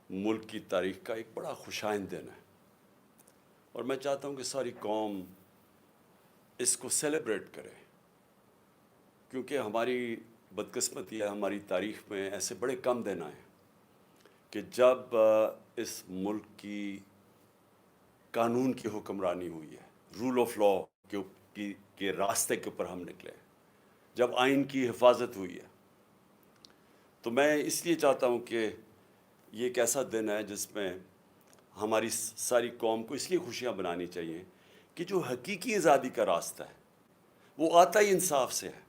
ملک کی تاریخ کا ایک بڑا خوشائند دن ہے، اور میں چاہتا ہوں کہ ساری قوم اس کو سیلیبریٹ کرے، کیونکہ ہماری بدقسمتی ہے، ہماری تاریخ میں ایسے بڑے کم دن آئے کہ جب اس ملک کی قانون کی حکمرانی ہوئی ہے، رول آف لا کے راستے کے اوپر ہم نکلے، جب آئین کی حفاظت ہوئی ہے۔ تو میں اس لیے چاہتا ہوں کہ یہ ایک ایسا دن ہے جس میں ہماری ساری قوم کو اس لیے خوشیاں منانی چاہیے کہ جو حقیقی آزادی کا راستہ ہے وہ آتا ہی انصاف سے ہے،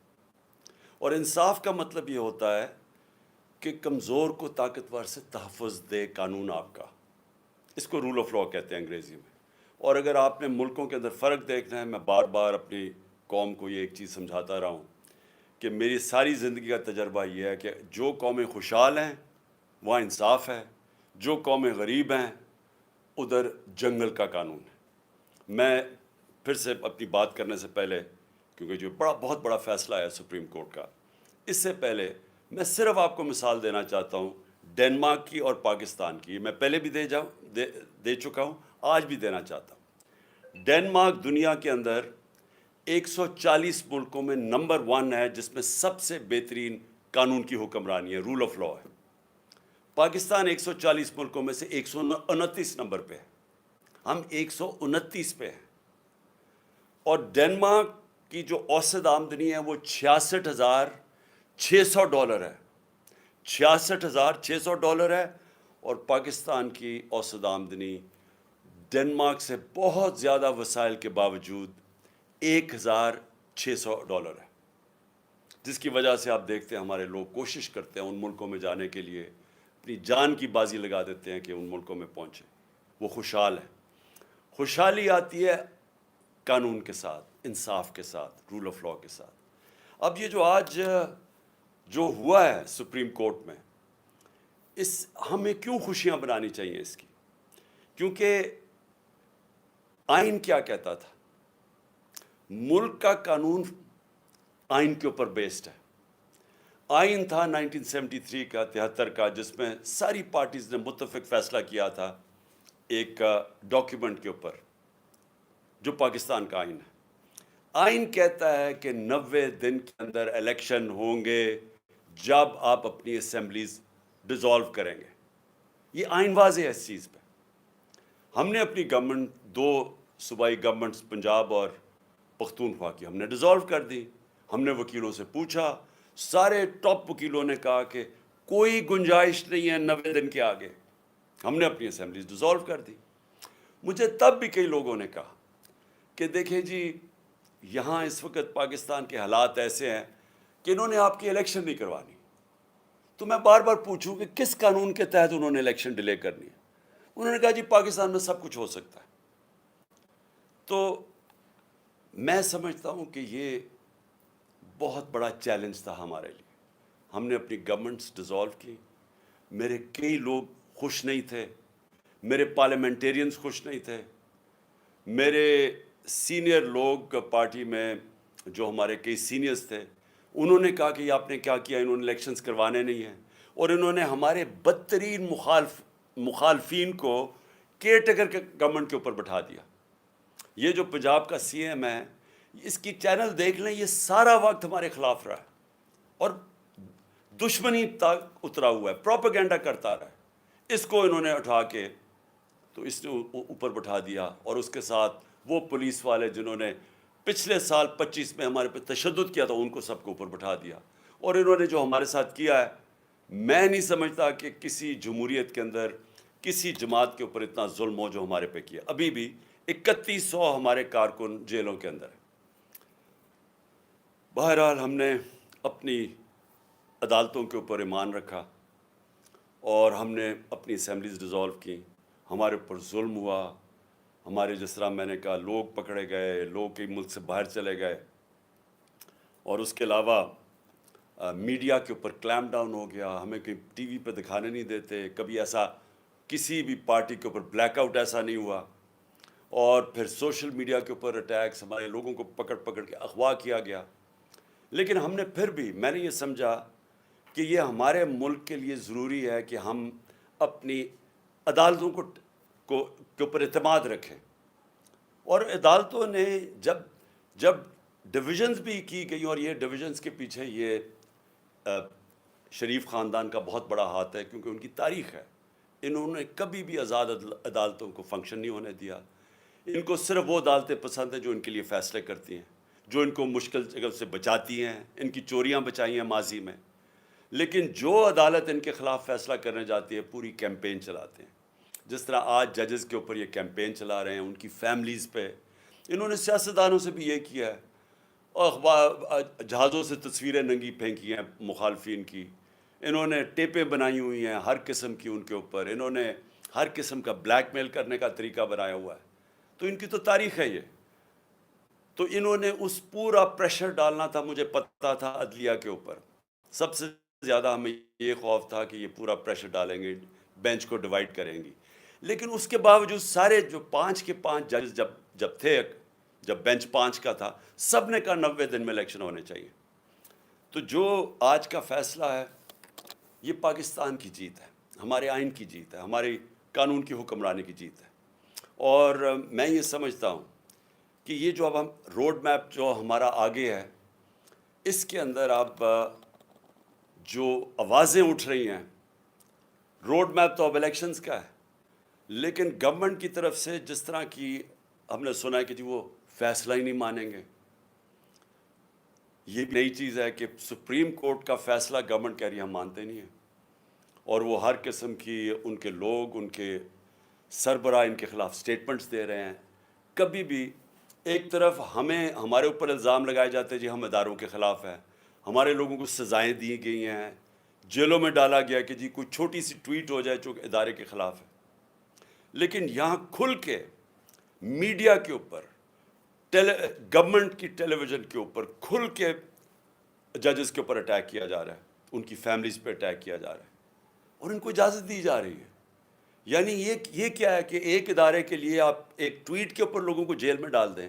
اور انصاف کا مطلب یہ ہوتا ہے کہ کمزور کو طاقتور سے تحفظ دے قانون آپ کا۔ اس کو رول آف لا کہتے ہیں انگریزی میں۔ اور اگر آپ نے ملکوں کے اندر فرق دیکھنا ہے، میں بار بار اپنی قوم کو یہ ایک چیز سمجھاتا رہا ہوں کہ میری ساری زندگی کا تجربہ یہ ہے کہ جو قومیں خوشحال ہیں وہاں انصاف ہے، جو قومیں غریب ہیں ادھر جنگل کا قانون ہے۔ میں پھر سے اپنی بات کرنے سے پہلے، کیونکہ جو بہت بڑا فیصلہ ہے سپریم کورٹ کا، اس سے پہلے میں صرف آپ کو مثال دینا چاہتا ہوں ڈنمارک کی اور پاکستان کی۔ میں پہلے بھی دے چکا ہوں، آج بھی دینا چاہتا ہوں۔ ڈنمارک دنیا کے اندر 140 ملکوں میں نمبر 1 ہے جس میں سب سے بہترین قانون کی حکمرانی ہے، رول آف لا ہے۔ پاکستان 140 ملکوں میں سے 129 نمبر پہ ہے، ہم 129 پہ ہیں۔ اور ڈنمارک کی جو اوسط آمدنی ہے وہ $66,600 ہے، $66,600 ہے، اور پاکستان کی اوسط آمدنی ڈنمارک سے بہت زیادہ وسائل کے باوجود $1,600 ہے، جس کی وجہ سے آپ دیکھتے ہیں ہمارے لوگ کوشش کرتے ہیں ان ملکوں میں جانے کے لیے، اپنی جان کی بازی لگا دیتے ہیں کہ ان ملکوں میں پہنچے۔ وہ خوشحال ہیں۔ خوشحالی آتی ہے قانون کے ساتھ، انصاف کے ساتھ، رول آف لا کے ساتھ۔ اب یہ جو آج جو ہوا ہے سپریم کورٹ میں، ہمیں کیوں خوشیاں منانی چاہیے اس کی؟ کیونکہ آئین کیا کہتا تھا؟ ملک کا قانون آئین کے اوپر بیسڈ ہے۔ آئین تھا 1973 کا، 73 کا، جس میں ساری پارٹیز نے متفق فیصلہ کیا تھا ایک ڈاکیومنٹ کے اوپر جو پاکستان کا آئین ہے۔ آئین کہتا ہے کہ 90 دن کے اندر الیکشن ہوں گے جب آپ اپنی اسمبلیز ڈیزالو کریں گے۔ یہ آئین واضح ہے اس چیز پہ۔ ہم نے اپنی گورنمنٹ، 2 صوبائی گورنمنٹس پنجاب اور پختونخوا کی، ہم نے ڈیزالو کر دی۔ ہم نے وکیلوں سے پوچھا، سارے ٹاپ وکیلوں نے کہا کہ کوئی گنجائش نہیں ہے 90 دن کے آگے۔ ہم نے اپنی اسمبلیز ڈیزالو کر دی۔ مجھے تب بھی کئی لوگوں نے کہا کہ دیکھیں جی، یہاں اس وقت پاکستان کے حالات ایسے ہیں کہ انہوں نے آپ کی الیکشن نہیں کروانی۔ تو میں بار بار پوچھوں کہ کس قانون کے تحت انہوں نے الیکشن ڈیلے کرنی ہے؟ انہوں نے کہا جی پاکستان میں سب کچھ ہو سکتا ہے۔ تو میں سمجھتا ہوں کہ یہ بہت بڑا چیلنج تھا ہمارے لیے۔ ہم نے اپنی گورنمنٹس ڈیزالو کی۔ میرے کئی لوگ خوش نہیں تھے، میرے پارلیمنٹیرینز خوش نہیں تھے، میرے سینئر لوگ پارٹی میں جو ہمارے کئی سینئرز تھے انہوں نے کہا کہ یہ آپ نے کیا کیا، انہوں نے الیکشنز کروانے نہیں ہیں، اور انہوں نے ہمارے بدترین مخالفین کو کیئر ٹیکر گورنمنٹ کے اوپر بٹھا دیا۔ یہ جو پنجاب کا سی ایم ہے، اس کی چینل دیکھ لیں، یہ سارا وقت ہمارے خلاف رہا ہے اور دشمنی تک اترا ہوا ہے، پروپیگنڈا کرتا رہا ہے۔ اس کو انہوں نے اٹھا کے تو اس نے اوپر بٹھا دیا، اور اس کے ساتھ وہ پولیس والے جنہوں نے پچھلے سال 25 میں ہمارے پہ تشدد کیا تھا ان کو سب کو اوپر بٹھا دیا۔ اور انہوں نے جو ہمارے ساتھ کیا ہے، میں نہیں سمجھتا کہ کسی جمہوریت کے اندر کسی جماعت کے اوپر اتنا ظلم ہو جو ہمارے پہ کیا۔ ابھی بھی 3100 ہمارے کارکن جیلوں کے اندر ہیں۔ بہرحال ہم نے اپنی عدالتوں کے اوپر ایمان رکھا اور ہم نے اپنی اسمبلیز ڈیزالو کی۔ ہمارے اوپر ظلم ہوا، ہمارے جس طرح میں نے کہا لوگ پکڑے گئے، لوگ کئی ملک سے باہر چلے گئے، اور اس کے علاوہ میڈیا کے اوپر کلیمپ ڈاؤن ہو گیا، ہمیں کہیں ٹی وی پہ دکھانے نہیں دیتے، کبھی ایسا کسی بھی پارٹی کے اوپر بلیک آؤٹ ایسا نہیں ہوا، اور پھر سوشل میڈیا کے اوپر اٹیکس، ہمارے لوگوں کو پکڑ پکڑ کے اغوا کیا گیا۔ لیکن ہم نے پھر بھی، میں نے یہ سمجھا کہ یہ ہمارے ملک کے لیے ضروری ہے کہ ہم اپنی عدالتوں کو کے اوپر اعتماد رکھیں. اور عدالتوں نے جب ڈویژنز بھی کی گئی، اور یہ ڈویژنز کے پیچھے یہ شریف خاندان کا بہت بڑا ہاتھ ہے، کیونکہ ان کی تاریخ ہے. انہوں نے کبھی بھی آزاد عدالتوں کو فنکشن نہیں ہونے دیا. ان کو صرف وہ عدالتیں پسند ہیں جو ان کے لیے فیصلے کرتی ہیں، جو ان کو مشکل جگہ سے بچاتی ہیں. ان کی چوریاں بچائی ہیں ماضی میں، لیکن جو عدالت ان کے خلاف فیصلہ کرنے جاتی ہے پوری کیمپین چلاتے ہیں. جس طرح آج ججز کے اوپر یہ کیمپین چلا رہے ہیں، ان کی فیملیز پہ. انہوں نے سیاستدانوں سے بھی یہ کیا ہے، اور جہازوں سے تصویریں ننگی پھینکی ہیں مخالفین کی. انہوں نے ٹیپیں بنائی ہوئی ہیں ہر قسم کی ان کے اوپر. انہوں نے ہر قسم کا بلیک میل کرنے کا طریقہ بنایا ہوا ہے. تو ان کی تو تاریخ ہے یہ. تو انہوں نے اس پورا پریشر ڈالنا تھا، مجھے پتہ تھا عدلیہ کے اوپر. سب سے زیادہ ہمیں یہ خوف تھا کہ یہ پورا پریشر ڈالیں گے، بینچ کو ڈیوائیڈ کریں گی. لیکن اس کے باوجود سارے جو 5 کے 5 ججز جب بینچ 5 کا تھا، سب نے کہا 90 دن میں الیکشن ہونے چاہیے. تو جو آج کا فیصلہ ہے یہ پاکستان کی جیت ہے، ہمارے آئین کی جیت ہے، ہمارے قانون کی حکمرانی کی جیت ہے. اور میں یہ سمجھتا ہوں کہ یہ جو اب ہم روڈ میپ جو ہمارا آگے ہے، اس کے اندر اب جو آوازیں اٹھ رہی ہیں، روڈ میپ تو اب الیکشنز کا ہے، لیکن گورنمنٹ کی طرف سے جس طرح کی ہم نے سنا ہے کہ جی وہ فیصلہ ہی نہیں مانیں گے. یہ نئی چیز ہے کہ سپریم کورٹ کا فیصلہ گورنمنٹ کہہ رہی ہے ہم مانتے نہیں ہیں. اور وہ ہر قسم کی ان کے لوگ، ان کے سربراہ ان کے خلاف سٹیٹمنٹس دے رہے ہیں. کبھی بھی ایک طرف ہمارے اوپر الزام لگائے جاتے ہیں جی ہم اداروں کے خلاف ہیں، ہمارے لوگوں کو سزائیں دی گئی ہیں، جیلوں میں ڈالا گیا کہ جی کوئی چھوٹی سی ٹویٹ ہو جائے جو ادارے کے خلاف ہے. لیکن یہاں کھل کے میڈیا کے اوپر، گورنمنٹ کی ٹیلی ویژن کے اوپر کھل کے ججز کے اوپر اٹیک کیا جا رہا ہے، ان کی فیملیز پہ اٹیک کیا جا رہا ہے، اور ان کو اجازت دی جا رہی ہے. یعنی یہ کیا ہے کہ ایک ادارے کے لیے آپ ایک ٹویٹ کے اوپر لوگوں کو جیل میں ڈال دیں،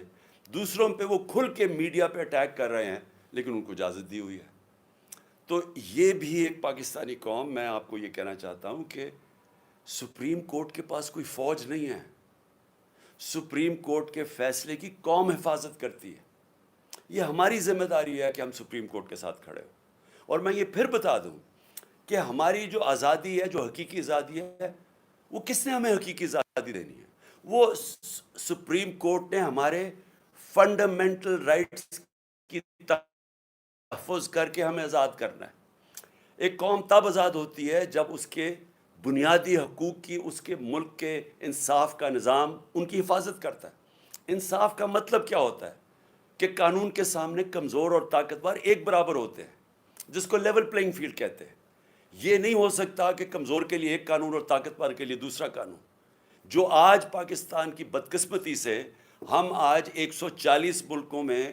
دوسروں پہ وہ کھل کے میڈیا پہ اٹیک کر رہے ہیں، لیکن ان کو اجازت دی ہوئی ہے. تو یہ بھی ایک پاکستانی قوم، میں آپ کو یہ کہنا چاہتا ہوں کہ سپریم کورٹ کے پاس کوئی فوج نہیں ہے. سپریم کورٹ کے فیصلے کی قوم حفاظت کرتی ہے. یہ ہماری ذمہ داری ہے کہ ہم سپریم کورٹ کے ساتھ کھڑے ہوں. اور میں یہ پھر بتا دوں کہ ہماری جو آزادی ہے، جو حقیقی آزادی ہے، وہ کس نے ہمیں حقیقی آزادی دینی ہے؟ وہ سپریم کورٹ نے ہمارے فنڈامنٹل رائٹس کی تحفظ کر کے ہمیں آزاد کرنا ہے. ایک قوم تب آزاد ہوتی ہے جب اس کے بنیادی حقوق کی، اس کے ملک کے انصاف کا نظام ان کی حفاظت کرتا ہے. انصاف کا مطلب کیا ہوتا ہے؟ کہ قانون کے سامنے کمزور اور طاقتور ایک برابر ہوتے ہیں، جس کو لیول پلینگ فیلڈ کہتے ہیں. یہ نہیں ہو سکتا کہ کمزور کے لیے ایک قانون اور طاقتور کے لیے دوسرا قانون. جو آج پاکستان کی بدقسمتی سے ہم آج 140 ملکوں میں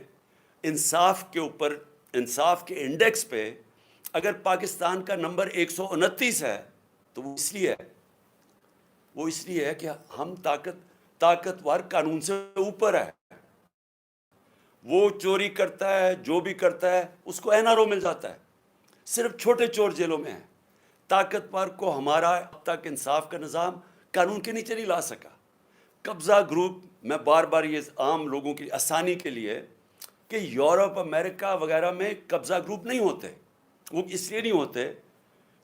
انصاف کے اوپر، انصاف کے انڈیکس پہ اگر پاکستان کا نمبر 129 ہے تو وہ اس لیے ہے کہ ہم طاقتور قانون سے اوپر ہے. وہ چوری کرتا ہے، جو بھی کرتا ہے اس کو این آر او مل جاتا ہے. صرف چھوٹے چور جیلوں میں ہیں. طاقتور کو ہمارا اب تک انصاف کا نظام قانون کے نیچے نہیں لا سکا. قبضہ گروپ، میں بار بار یہ عام لوگوں کی آسانی کے لیے کہ یورپ، امریکہ وغیرہ میں قبضہ گروپ نہیں ہوتے. وہ اس لیے نہیں ہوتے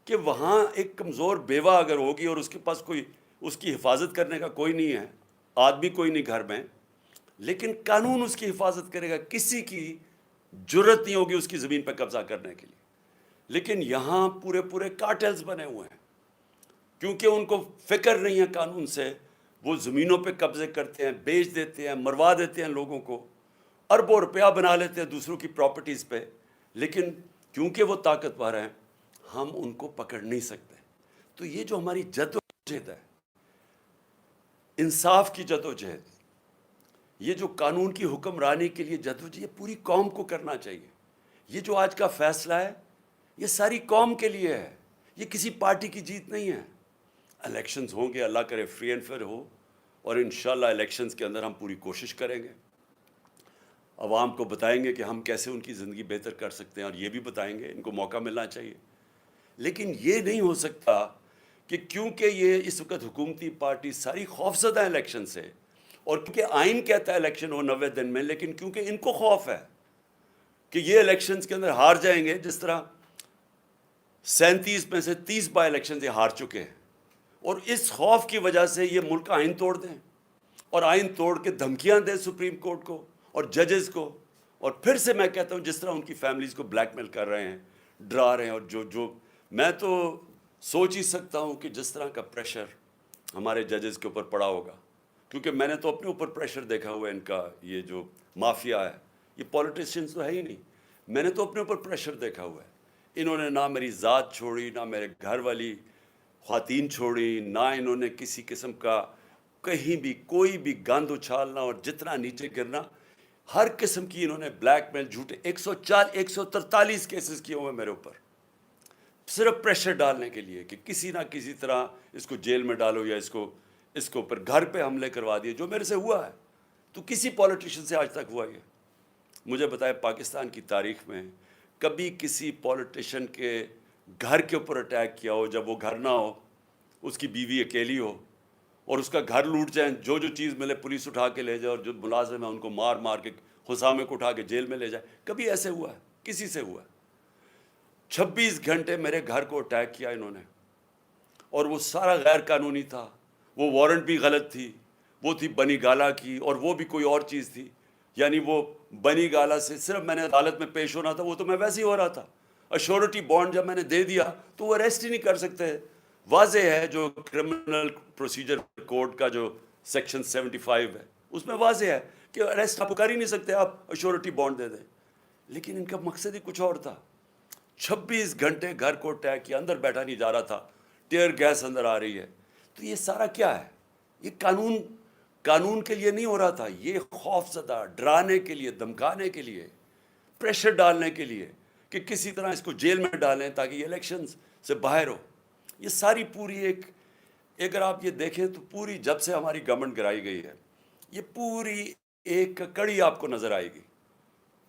کہ وہاں ایک کمزور بیوہ اگر ہوگی اور اس کے پاس کوئی اس کی حفاظت کرنے کا کوئی نہیں ہے، آدمی کوئی نہیں گھر میں، لیکن قانون اس کی حفاظت کرے گا. کسی کی جرت نہیں ہوگی اس کی زمین پہ قبضہ کرنے کے لیے. لیکن یہاں پورے کارٹلز بنے ہوئے ہیں، کیونکہ ان کو فکر نہیں ہے قانون سے. وہ زمینوں پہ قبضے کرتے ہیں، بیچ دیتے ہیں، مروا دیتے ہیں لوگوں کو، اربوں روپیہ بنا لیتے ہیں دوسروں کی پراپرٹیز پہ. لیکن کیونکہ وہ طاقتور ہیں ہم ان کو پکڑ نہیں سکتے. تو یہ جو ہماری جدوجہد ہے، انصاف کی جدوجہد، یہ جو قانون کی حکمرانی کے لیے جدوجہد، یہ پوری قوم کو کرنا چاہیے. یہ جو آج کا فیصلہ ہے یہ ساری قوم کے لیے ہے، یہ کسی پارٹی کی جیت نہیں ہے. الیکشنز ہوں گے، اللہ کرے فری اینڈ فیئر ہو، اور انشاءاللہ الیکشنز کے اندر ہم پوری کوشش کریں گے، عوام کو بتائیں گے کہ ہم کیسے ان کی زندگی بہتر کر سکتے ہیں، اور یہ بھی بتائیں گے ان کو موقع ملنا چاہیے. لیکن یہ نہیں ہو سکتا کہ کیونکہ یہ اس وقت حکومتی پارٹی ساری خوفزدہ ہیں الیکشن سے، اور کیونکہ آئین کہتا ہے الیکشن ہو 90 دن میں، لیکن کیونکہ ان کو خوف ہے کہ یہ الیکشنز کے اندر ہار جائیں گے، جس طرح 37 میں سے 30 بائی الیکشنز یہ ہار چکے ہیں، اور اس خوف کی وجہ سے یہ ملک کا آئین توڑ دیں، اور آئین توڑ کے دھمکیاں دیں سپریم کورٹ کو اور ججز کو، اور پھر سے میں کہتا ہوں جس طرح ان کی فیملیز کو بلیک میل کر رہے ہیں، ڈرا رہے ہیں، اور جو میں تو سوچ ہی سکتا ہوں کہ جس طرح کا پریشر ہمارے ججز کے اوپر پڑا ہوگا، کیونکہ میں نے تو اپنے اوپر پریشر دیکھا ہوا ہے، ان کا یہ جو مافیا ہے، یہ پولیٹیشینز تو ہے ہی نہیں، میں نے تو اپنے اوپر پریشر دیکھا ہوا ہے۔ انہوں نے نہ میری ذات چھوڑی، نہ میرے گھر والی خواتین چھوڑی، نہ انہوں نے کسی قسم کا کہیں بھی کوئی بھی گند اچھالنا اور جتنا نیچے گرنا، ہر قسم کی انہوں نے بلیک میل، جھوٹے 143 کیسز کیے ہوئے میرے اوپر، صرف پریشر ڈالنے کے لیے کہ کسی نہ کسی طرح اس کو جیل میں ڈالو، یا اس کو اوپر گھر پہ حملے کروا دیے، جو میرے سے ہوا ہے تو کسی پولیٹیشین سے آج تک ہوا ہے۔ مجھے بتائے پاکستان کی تاریخ میں کبھی کسی پولیٹیشین کے گھر کے اوپر اٹیک کیا ہو جب وہ گھر نہ ہو، اس کی بیوی اکیلی ہو، اور اس کا گھر لوٹ جائیں، جو چیز ملے پولیس اٹھا کے لے جائے، اور جو ملازم ہیں ان کو مار مار کے حسامے کو اٹھا کے جیل میں لے جائے؟ کبھی ایسے ہوا ہے؟ کسی سے ہوا ہے؟ 26 گھنٹے میرے گھر کو اٹیک کیا انہوں نے، اور وہ سارا غیر قانونی تھا، وہ وارنٹ بھی غلط تھی، وہ تھی بنی گالا کی، اور وہ بھی کوئی اور چیز تھی، یعنی وہ بنی گالا سے صرف میں نے عدالت میں پیش ہونا تھا، وہ تو میں ویسے ہی ہو رہا تھا، ایشورٹی بانڈ جب میں نے دے دیا تو وہ اریسٹ ہی نہیں کر سکتے۔ واضح ہے جو کرمنل پروسیجر کوڈ کا جو سیکشن 75 ہے، اس میں واضح ہے کہ اریسٹ آپ کر ہی نہیں سکتے، آپ ایشورٹی بانڈ دے دیں، لیکن ان کا مقصد ہی کچھ اور تھا۔ 26 گھنٹے گھر کو اٹیک کیا، اندر بیٹھا نہیں جا رہا تھا، ٹیئر گیس اندر آ رہی ہے۔ تو یہ سارا کیا ہے؟ یہ قانون کے لیے نہیں ہو رہا تھا، یہ خوف زدہ، ڈرانے کے لیے، دھمکانے کے لیے، پریشر ڈالنے کے لیے کہ کسی طرح اس کو جیل میں ڈالیں تاکہ یہ الیکشنز سے باہر ہو۔ یہ ساری پوری اگر آپ یہ دیکھیں تو پوری جب سے ہماری گورنمنٹ گرائی گئی ہے، یہ پوری ایک کڑی آپ کو نظر آئے گی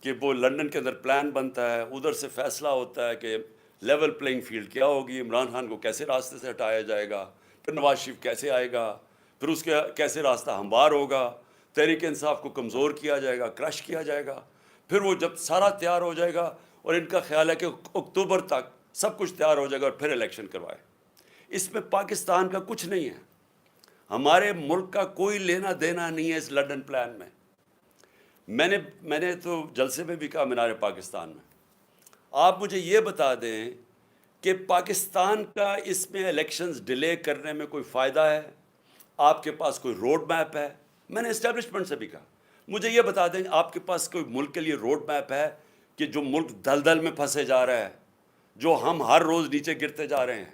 کہ وہ لندن کے اندر پلان بنتا ہے، ادھر سے فیصلہ ہوتا ہے کہ لیول پلینگ فیلڈ کیا ہوگی، عمران خان کو کیسے راستے سے ہٹایا جائے گا، پھر نواز شریف کیسے آئے گا، پھر اس کے کیسے راستہ ہموار ہوگا، تحریک انصاف کو کمزور کیا جائے گا، کرش کیا جائے گا، پھر وہ جب سارا تیار ہو جائے گا، اور ان کا خیال ہے کہ اکتوبر تک سب کچھ تیار ہو جائے گا اور پھر الیکشن کروائے۔ اس میں پاکستان کا کچھ نہیں ہے، ہمارے ملک کا کوئی لینا دینا نہیں ہے اس لنڈن پلان میں۔ میں نے تو جلسے میں بھی کہا مینار پاکستان میں، آپ مجھے یہ بتا دیں کہ پاکستان کا اس میں الیکشنز ڈیلے کرنے میں کوئی فائدہ ہے؟ آپ کے پاس کوئی روڈ میپ ہے؟ میں نے اسٹیبلشمنٹ سے بھی کہا مجھے یہ بتا دیں آپ کے پاس کوئی ملک کے لیے روڈ میپ ہے کہ جو ملک دلدل میں پھنسے جا رہا ہے، جو ہم ہر روز نیچے گرتے جا رہے ہیں،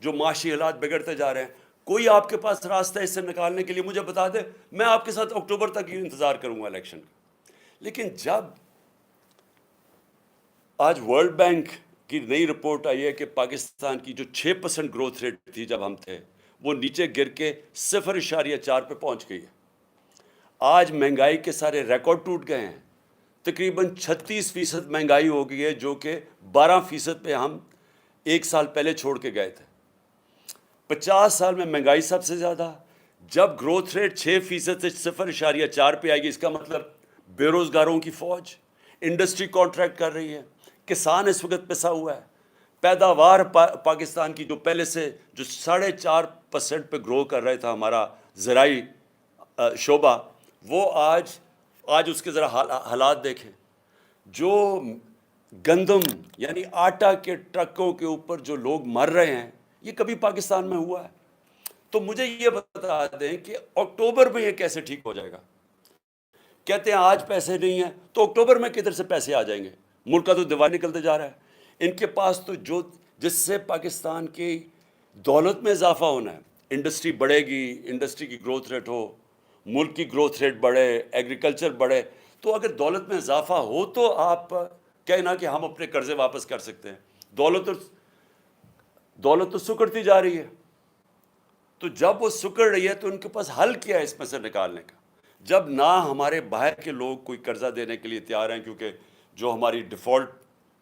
جو معاشی حالات بگڑتے جا رہے ہیں، کوئی آپ کے پاس راستہ اس سے نکالنے کے لیے مجھے بتا دے، میں آپ کے ساتھ اکتوبر تک ہی انتظار کروں گا الیکشن کا۔ لیکن جب آج ورلڈ بینک کی نئی رپورٹ آئی ہے کہ پاکستان کی جو 6% گروتھ ریٹ تھی جب ہم تھے، وہ نیچے گر کے 0.4 پہ پہنچ گئی ہے۔ آج مہنگائی کے سارے ریکارڈ ٹوٹ گئے ہیں، تقریباً 36% مہنگائی ہو گئی ہے، جو کہ 12% پہ ہم 1 سال پہلے چھوڑ کے گئے تھے۔ 50 سال میں مہنگائی سب سے زیادہ۔ جب گروتھ ریٹ 6% سے 0.4 پہ آئے گی، اس کا مطلب بے روزگاروں کی فوج، انڈسٹری کانٹریکٹ کر رہی ہے، کسان اس وقت پسا ہوا ہے، پیداوار پاکستان کی جو پہلے سے جو 4.5% پہ گرو کر رہا تھا ہمارا زرعی شعبہ، وہ آج اس کے ذرا حالات دیکھیں۔ جو گندم یعنی آٹا کے ٹرکوں کے اوپر جو لوگ مر رہے ہیں، یہ کبھی پاکستان میں ہوا ہے؟ تو مجھے یہ بتا دیں کہ اکتوبر میں یہ کیسے ٹھیک ہو جائے گا؟ کہتے ہیں آج پیسے نہیں ہیں، تو اکتوبر میں کدھر سے پیسے آ جائیں گے؟ ملک کا تو دیوار نکلتے جا رہا ہے۔ ان کے پاس تو جس سے پاکستان کی دولت میں اضافہ ہونا ہے، انڈسٹری بڑھے گی، انڈسٹری کی گروتھ ریٹ ہو، ملک کی گروتھ ریٹ بڑھے، ایگریکلچر بڑھے، تو اگر دولت میں اضافہ ہو تو آپ کہنا کہ ہم اپنے قرضے واپس کر سکتے ہیں۔ دولت تو سکڑتی جا رہی ہے، تو جب وہ سکڑ رہی ہے تو ان کے پاس حل کیا ہے اس میں سے نکالنے کا؟ جب نہ ہمارے باہر کے لوگ کوئی قرضہ دینے کے لیے تیار ہیں، کیونکہ جو ہماری ڈیفالٹ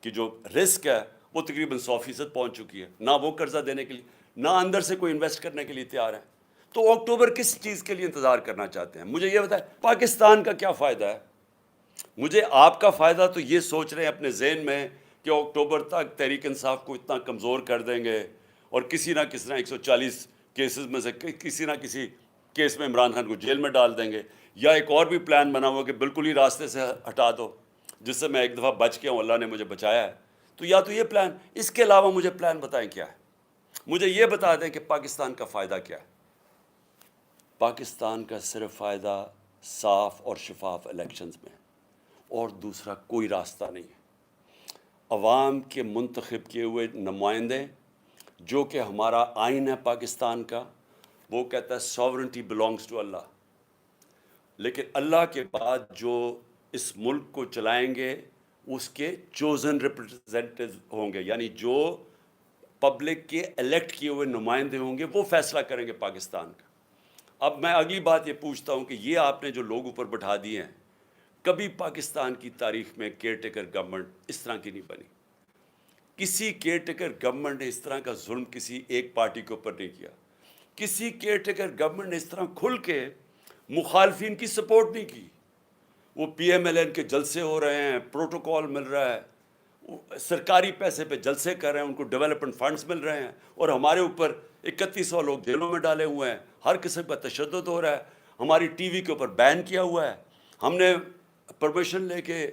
کی جو رسک ہے وہ تقریباً 100% پہنچ چکی ہے، نہ وہ قرضہ دینے کے لیے، نہ اندر سے کوئی انویسٹ کرنے کے لیے تیار ہے. تو اکتوبر کس چیز کے لیے انتظار کرنا چاہتے ہیں؟ مجھے یہ بتائیں, پاکستان کا کیا فائدہ ہے؟ مجھے آپ کا فائدہ تو یہ سوچ رہے ہیں اپنے ذہن میں کہ اکتوبر تک تحریک انصاف کو اتنا کمزور کر دیں گے اور کسی نہ 140 کیسز میں سے کسی نہ کسی کیس میں عمران خان کو جیل میں ڈال دیں گے, یا ایک اور بھی پلان بنا ہوا کہ بالکل ہی راستے سے ہٹا دو, جس سے میں ایک دفعہ بچ گیا ہوں, اللہ نے مجھے بچایا ہے. تو یا تو یہ پلان, اس کے علاوہ مجھے پلان بتائیں کیا ہے. مجھے یہ بتا دیں کہ پاکستان کا فائدہ کیا ہے. پاکستان کا صرف فائدہ صاف اور شفاف الیکشنز میں, اور دوسرا کوئی راستہ نہیں ہے. عوام کے منتخب کیے ہوئے نمائندے, جو کہ ہمارا آئین ہے پاکستان کا, وہ کہتا ہے ساورنٹی بلانگز ٹو اللہ, لیکن اللہ کے بعد جو اس ملک کو چلائیں گے اس کے چوزن ریپرزینٹیو ہوں گے, یعنی جو پبلک کے الیکٹ کیے ہوئے نمائندے ہوں گے, وہ فیصلہ کریں گے پاکستان کا. اب میں اگلی بات یہ پوچھتا ہوں کہ یہ آپ نے جو لوگ اوپر بٹھا دیے ہیں, کبھی پاکستان کی تاریخ میں کیئر ٹیکر گورنمنٹ اس طرح کی نہیں بنی. کسی کیئر ٹیکر گورنمنٹ نے اس طرح کا ظلم کسی ایک پارٹی کے اوپر نہیں کیا. کسی کیئر ٹیکر گورنمنٹ نے اس طرح کھل کے مخالفین کی سپورٹ نہیں کی. وہ پی ایم ایل این کے جلسے ہو رہے ہیں, پروٹوکول مل رہا ہے, سرکاری پیسے پہ جلسے کر رہے ہیں, ان کو ڈیولپمنٹ فنڈز مل رہے ہیں, اور ہمارے اوپر 3100 لوگ جیلوں میں ڈالے ہوئے ہیں, ہر قسم کا تشدد ہو رہا ہے, ہماری ٹی وی کے اوپر بین کیا ہوا ہے. ہم نے پرمیشن لے کے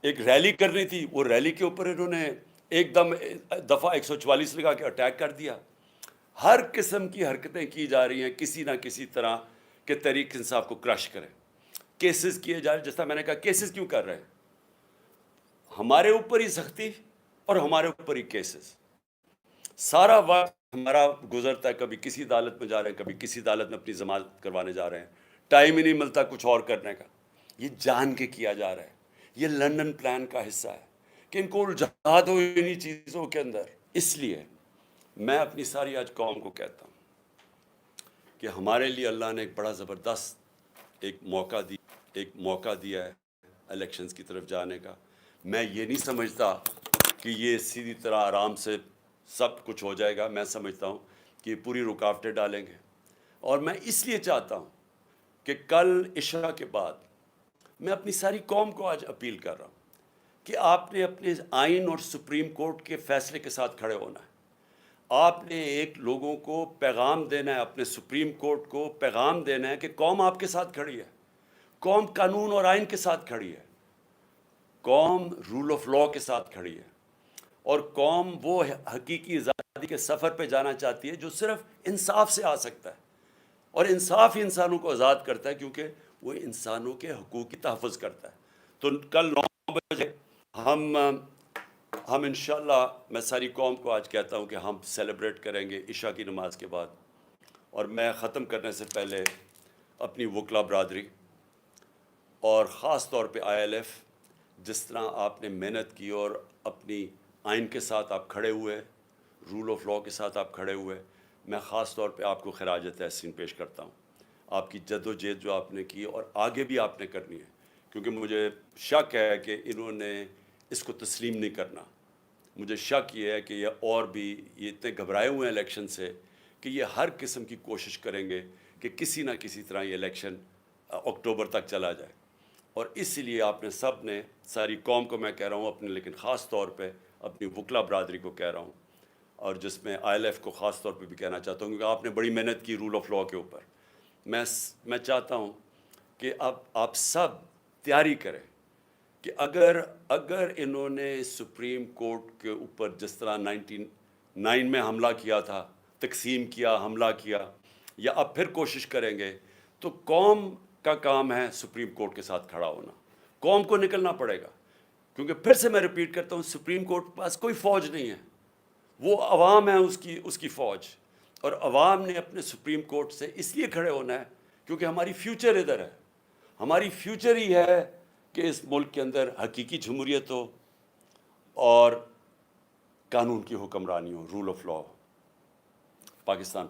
ایک ریلی کرنی تھی, وہ ریلی کے اوپر انہوں نے ایک دم دفعہ 144 لگا کے اٹیک کر دیا. ہر قسم کی حرکتیں کی جا رہی ہیں کسی نہ کسی طرح کہ تحریک انصاف کو کرش کریں. کیسز کیے جا رہے ہیں, جیسا میں نے کہا کیسز کیوں کر رہے ہیں؟ ہمارے اوپر ہی سختی اور ہمارے اوپر ہی کیسز. سارا وقت ہمارا گزرتا ہے, کبھی کسی عدالت میں جا رہے ہیں, کبھی کسی عدالت میں اپنی ضمانت کروانے جا رہے ہیں, ٹائم ہی نہیں ملتا کچھ اور کرنے کا. یہ جان کے کیا جا رہا ہے, یہ لنڈن پلان کا حصہ ہے کہ ان کو الجھا دو انہی چیزوں کے اندر. اس لیے میں اپنی ساری آج قوم کو کہتا ہوں کہ ہمارے لیے اللہ نے ایک بڑا زبردست ایک موقع دیا ہے الیکشنز کی طرف جانے کا. میں یہ نہیں سمجھتا کہ یہ سیدھی طرح آرام سے سب کچھ ہو جائے گا. میں سمجھتا ہوں کہ یہ پوری رکاوٹیں ڈالیں گے, اور میں اس لیے چاہتا ہوں کہ کل عشاء کے بعد میں اپنی ساری قوم کو آج اپیل کر رہا ہوں کہ آپ نے اپنے آئین اور سپریم کورٹ کے فیصلے کے ساتھ کھڑے ہونا ہے. آپ نے ایک لوگوں کو پیغام دینا ہے, اپنے سپریم کورٹ کو پیغام دینا ہے کہ قوم آپ کے ساتھ کھڑی ہے, قوم قانون اور آئین کے ساتھ کھڑی ہے, قوم رول آف لاء کے ساتھ کھڑی ہے, اور قوم وہ حقیقی آزادی کے سفر پہ جانا چاہتی ہے جو صرف انصاف سے آ سکتا ہے. اور انصاف ہی انسانوں کو آزاد کرتا ہے, کیونکہ وہ انسانوں کے حقوق کی تحفظ کرتا ہے. تو کل 9 بجے ہم انشاءاللہ, میں ساری قوم کو آج کہتا ہوں کہ ہم سیلیبریٹ کریں گے عشاء کی نماز کے بعد. اور میں ختم کرنے سے پہلے اپنی وکلا برادری اور خاص طور پہ آئی ایل ایف, جس طرح آپ نے محنت کی اور اپنی آئین کے ساتھ آپ کھڑے ہوئے, رول آف لاء کے ساتھ آپ کھڑے ہوئے, میں خاص طور پہ آپ کو خراج تحسین پیش کرتا ہوں. آپ کی جد و جہد جو آپ نے کی اور آگے بھی آپ نے کرنی ہے, کیونکہ مجھے شک ہے کہ انہوں نے اس کو تسلیم نہیں کرنا. مجھے شک یہ ہے کہ یہ اور بھی یہ اتنے گھبرائے ہوئے ہیں الیکشن سے کہ یہ ہر قسم کی کوشش کریں گے کہ کسی نہ کسی طرح یہ الیکشن اکتوبر تک چلا جائے. اور اس لیے آپ نے سب نے, ساری قوم کو میں کہہ رہا ہوں اپنے, لیکن خاص طور پہ اپنی وکلا برادری کو کہہ رہا ہوں, اور جس میں آئی ایل ایف کو خاص طور پہ بھی کہنا چاہتا ہوں, کیونکہ آپ نے بڑی محنت کی رول آف لاء کے اوپر. میں چاہتا ہوں کہ اب آپ سب تیاری کریں کہ اگر انہوں نے سپریم کورٹ کے اوپر جس طرح 99 میں حملہ کیا تھا, تقسیم کیا, حملہ کیا, یا اب پھر کوشش کریں گے, تو قوم کا کام ہے سپریم کورٹ کے ساتھ کھڑا ہونا. قوم کو نکلنا پڑے گا, کیونکہ پھر سے میں ریپیٹ کرتا ہوں, سپریم کورٹ کے پاس کوئی فوج نہیں ہے, وہ عوام ہے اس کی فوج. اور عوام نے اپنے سپریم کورٹ سے اس لیے کھڑے ہونا ہے کیونکہ ہماری فیوچر ادھر ہے. ہماری فیوچر ہی ہے کہ اس ملک کے اندر حقیقی جمہوریت ہو اور قانون کی حکمرانی ہو, رول آف لاء. پاکستان